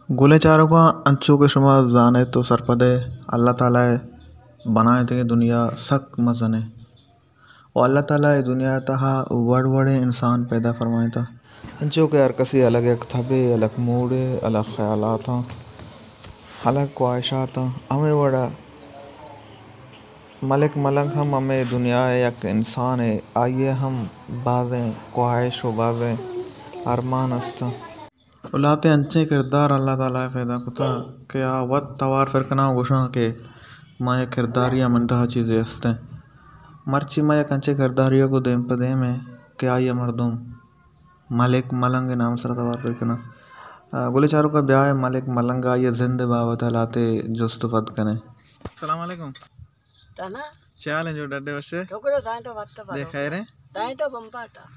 गोले चारों का अंचों के शुमा जाने तो सरपदे अल्लाह ताला बनाए थे दुनिया सक मजने और अल्लाह ताला दुनिया तहा वड़ वड़े इंसान पैदा फरमाए था अंचों के हर कसी अलग एक थबे अलग मूडे अलग ख्यालात अलग ख्वाहिशात हमें वड़ा मलिक मलंग हम हमें दुनिया एक इंसान है आइए हम बाज़ें ख्वाहिश व बाज़ें अरमान अस्ता उलाते अंचे किरदार अल्लाह ताला पैदा कुता के वत तवार फिर कना घोषणा के माय किरदारिया मंतहा चीज़ें हस्ते मर्ची माय कंचे किरदारियों को देम पदे में के आइए मर्दुम मलिक मलंग नाम सर तवार फिर कना गोले चारों का ब्याह है मलिक मलंग आइए जिंदे बावत लाते जुस्तफद कने अस्सलाम वालेकुम तना चाल जो डड्डे वसे ठोकरो तांटो वत्ता बरो देखा रे तांटो बंपाटा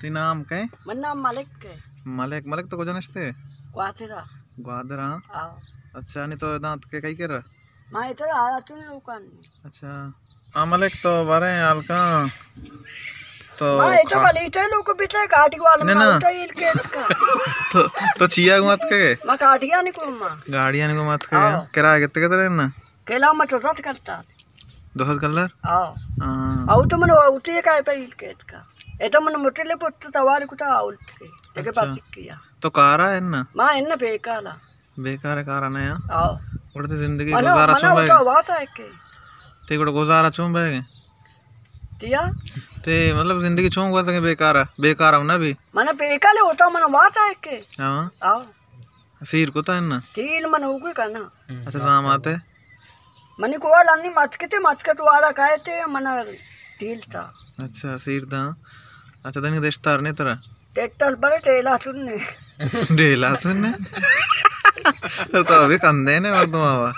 ती नाम के मन नाम मलिक के मलिक मलिक तो को जानते क्वाथिरा ग्वादरा आओ अच्छा नहीं तो दांत के कई कर मां इधर आया तू लोकान अच्छा हाँ मलिक तो बारे हल्का तो मां इधर वाली इधर लोग बिते काटी वाला नहीं ना मां इधर के इसका तो चिया मत के मां काटिया नहीं को मां गाड़ियां को मत के किराया कितने कितने ना केला मत रत करता 10 कलर आओ हाँ आओ तो मन उठे का पे के इसका ए तो मन मोटेले पुट तवार कुटा उठ के देखे बात किया तो कारा है ना मां इन बेकाला बेकार है कारा नहीं आओ उड़ते जिंदगी गुजारा चुम मना तो बात है के ते को गुजारा चुम बैगे दिया ते मतलब जिंदगी चुम हुआ सके बेकार ना भी मना बेकाले होता मन बात है के हां आओ सीर को था ना तीन मन हो गए करना अच्छा शाम आते मनी को लानी मचके तो वाला कहते मना तील था अच्छा सीर था अच्छा तनी देशतार ने तरह टेक्टर पर टेला तुन्ने ढेला तूने तो अभी कंधे ने और तुम आवा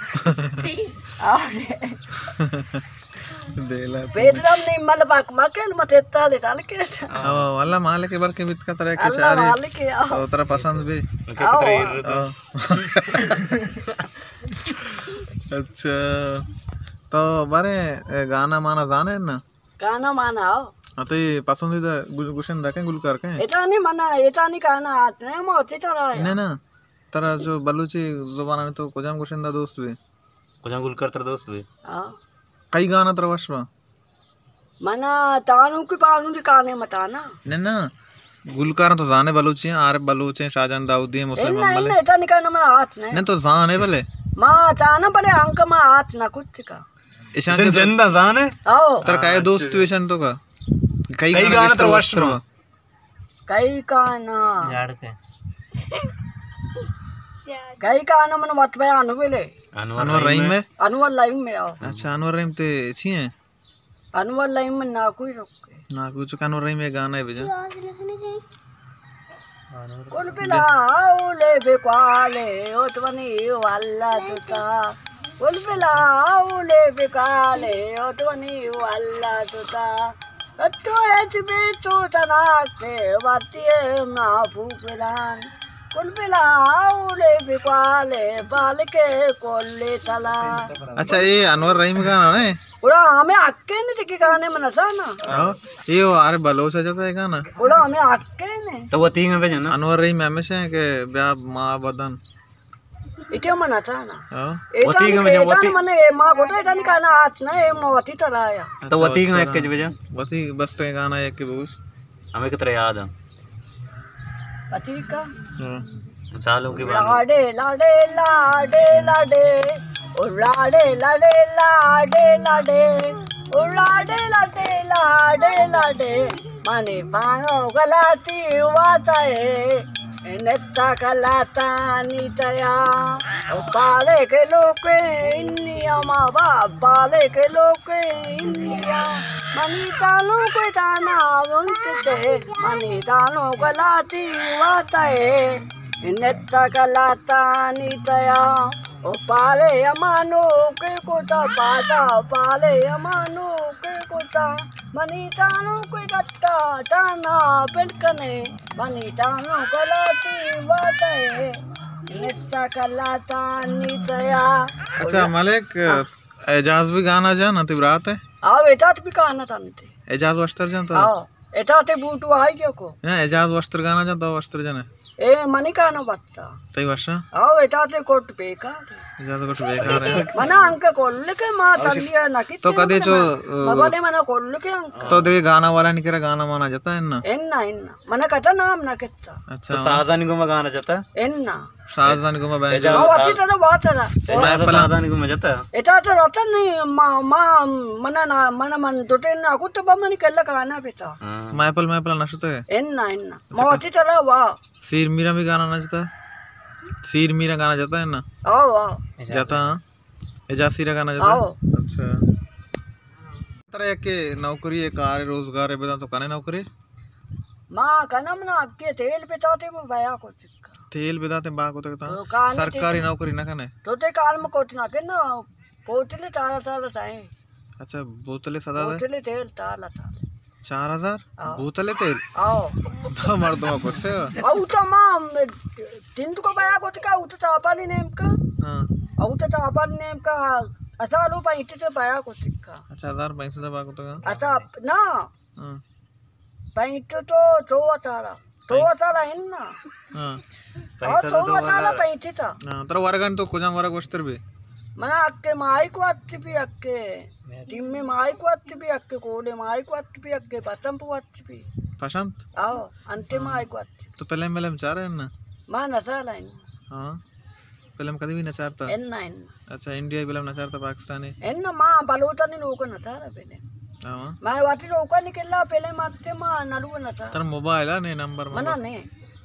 ढेला बेदम नहीं मल बाक मकेल मते ताले ताल के आओ वाला माल के बार के बित का तरह के अल्लाह चार माल के आओ तो तेरा पसंद भी आओ अच्छा तो बारे गाना माना जाने ना गाना माना आओ अते पसंदीदा गुशन देखें गुलकार के एता नहीं मना एता नहीं गाना आते हैं मोती तरह नहीं ना तेरा जो बलूची जुबान है तो कुजाम गुशन दा दोस्त भी कुजाम गुलकार तेरा दोस्त भी हां कई गाना तेरा वशवा मना तानू की पानू दी गाने मताना नहीं ना गुलकार तो जाने बलूची हैं आरिफ बलूच हैं शाहजान दाऊदी हैं मुसलमान नहीं नहीं एता नहीं गाना मना हाथ नहीं नहीं तो जाने भले मां ताना बड़े अंक में हाथ ना कुछ का ईशान जिंदा जाने आओ तेरा काय दोस्त तू ईशान तो का कई गाना तेरा वशवा कई गाना यार के कई गाना मन मत बयान हुए अनवर रहीम में अनवर लाइन में आओ अच्छा अनवर रहीम ते छी हैं अनवर लाइन में ना कोई रोके ना कुछ अनवर रहीम में गाना है बेजा कुल बिलाओ ले बेकाले ओतवनी वाला तुता कुल बिलाओ ले बेकाले ओतवनी वाला तुता तो एच बे तो तना के वातिए ना भूपरान कुल बिलाओ ले बेकाले बाल के कोले तला अच्छा ये अनवर रहीम गाना है पूरा हमें अक्के ने दिखे गाने में नचा ना ये वो अरे बलोच जाता है गाना पूरा हमें अक्के ने तो वो तीन में ना अनवर रहीम हमेशा है के ब्याह माँ बदन इटे मन नचा ना हाँ एता मने मां गोटे इता निकाना हाथ ना ए मोती तरह आया तो वो तीन में एक के बजे वती बस ते गाना एक के बूस हमें कितना याद है पति का सालों की बात लाडे लाडे लाडे लाडे ओ लाडे लाडे लाडे लाडे ओ लाडे लाडे लाडे लाडे माने पानो गलाती वाताए नेता कलाता नीतया ओ पाले के लोके इंडिया माँ बाप पाले के लोके इंडिया मनी तालों को ताना उनते मनी तालों गलाती वाताए नेता कलाता नीतया ओ पाले अमानो के कोता पाता पाले अमानो के कोता मनी तानो कोई गट्टा ताना बिलकने मनी तानो कलाती वाताए नेता कलाता नीतया अच्छा मलिक एजाज भी गाना जाना तिब्रात है आओ एटा भी गाना तनते एजाज वस्त्र जान तो आओ एटा ते बूटू आई जो को ना एजाज वस्त्र गाना जान तो वस्त्र जाने ए मनिकानो बच्चा तई वर्ष आओ एटाते कोट बेकार ज्यादा कुछ बेकार है मना अंक कोल्ले के मां तलिया नकी तो कदे जो मबले मना कोल्ले के अंक तो दे गाना वाला नहीं करे गाना माना जाता है ना एन्ना एन्ना मना कटा नाम नकेत्ता अच्छा तो सावधानी को मैं गाना चाहता एन्ना साजन को मैं बैठ आओ अति तना बात है मैं तो सावधानी को मैं जाता एटाते रतन नहीं मां मना ना मना मन दोटे ना कुत्ते बमनी केल्ला गाना बेटा मैपल नचते है एन्ना एन्ना मां अति तना वाह सीर मीरा भी गाना नचता है सीर मीरा गाना जाता है ना आओ आओ जाता एजा सीरा गाना जाता आओ है अच्छा तरह के नौकरी है कार रोजगार है बता तो कने नौकरी मां कनम ना के तेल बेताते में बया को चिक्का तेल बेदाते बा को तो काने सरकारी नौकरी ना कने तोते काल में कोट ना के ना पोतले ताला ताला ताए अच्छा बोतले सदा दे पोतले तेल ताला ताला 4000 बोतले तेल आओ तो मर्दों को से आउ तो मां तीन को बया को का उत तापाली नेम का हां आउ तो तापाली नेम का अच्छा लो पैंती से बया को चिक्का अच्छा 1000 पैसे दबा को तो अच्छा ना हां पैंती तो तारा है ना हां तो तारा पैंती था हां तर वरगन तो कुजा वरग वस्तर भी मना अक्के माई को अत्ति भी अक्के तिम्मे माई को अत्ति भी अक्के कोले माई को अत्ति भी अक्के बतम पु अत्ति भी प्रशांत आओ अंते माई को अत्ति तो पहले में चाह रहे हैं ना मां नसा लाइन हां पहले कभी भी नचारता एन्ना अच्छा इंडिया फिल्म नचारता पाकिस्तानी एन्ना मां बलोतनी लोक नसारा पहले हां मां वाटी लोक निकला पहले माते मां नलु नसा तर मोबाइल है ने नंबर मना ने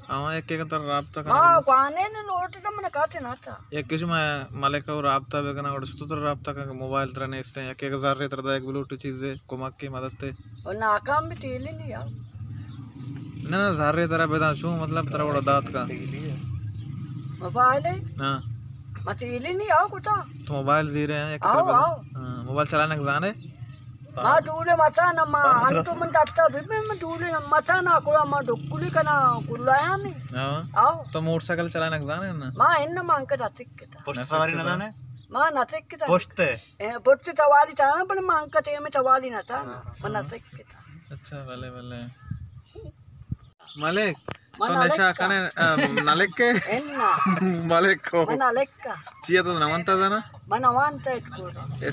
हां एक एक तर राब्ता मां काने ने लोट तो मन काते ना था एक किस में मालिक को राब्ता बेगना और सुतर राब्ता का मोबाइल तरह ने इसते 1000 रे तरह एक ब्लूटूथ चीज कोमक की मदद से और नाकाम भी तेल ही नहीं आओ ना ना 1000 रे तरह बेदा छू मतलब तरह बड़ा दांत का मोबाइल है हां मत तेल ही नहीं आओ कुता तो मोबाइल दे रहे हैं एक आओ तरह आओ हां मोबाइल चलाने का जाने मां दूले मता ना मां अंतु मन दत्ता बिबे में दूले मता ना को मां डुकुली कना कुलाया नहीं हां आओ तो मोटरसाइकिल चलाने का जाने ना मां इन मां अंक रतिक पोस्ट सवारी ना जाने मां नतिक पोस्ट पोस्ट तवाली था ना पण मां अंक ते में तवाली ना था मन नतिक अच्छा भले भले मालिक तो नशा कने नालिक के एन्ना मालिक को मन लेक्का चिया तो नवंता था ना मन वांत इतको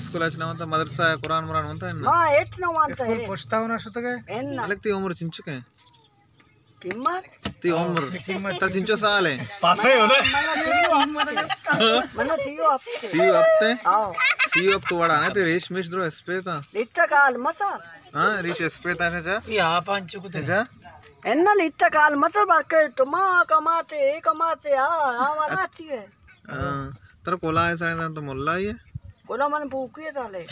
स्कूल अच्छा नवंता मदरसा कुरान मुरान होता है ना मां एट न वांत है पोछता होना शुरू के एन्ना मालिक ती उम्र चिंचुके किम्मत ती उम्र ता चिंचो साल है पासे हो ना मन थियो आपके सी हफ्ते आओ सी अब तो वड़ा ना ते रेश मिश द्रो स्पेता लिट्टा काल मता हां रेश स्पेता है जा या पांचु को जा एन्ना लिट्टा काल मत बाके तुम कमाते आ वराती है हां तर कोला ऐसा है तो मुल्ला ही है कोला मन भूखी है ताले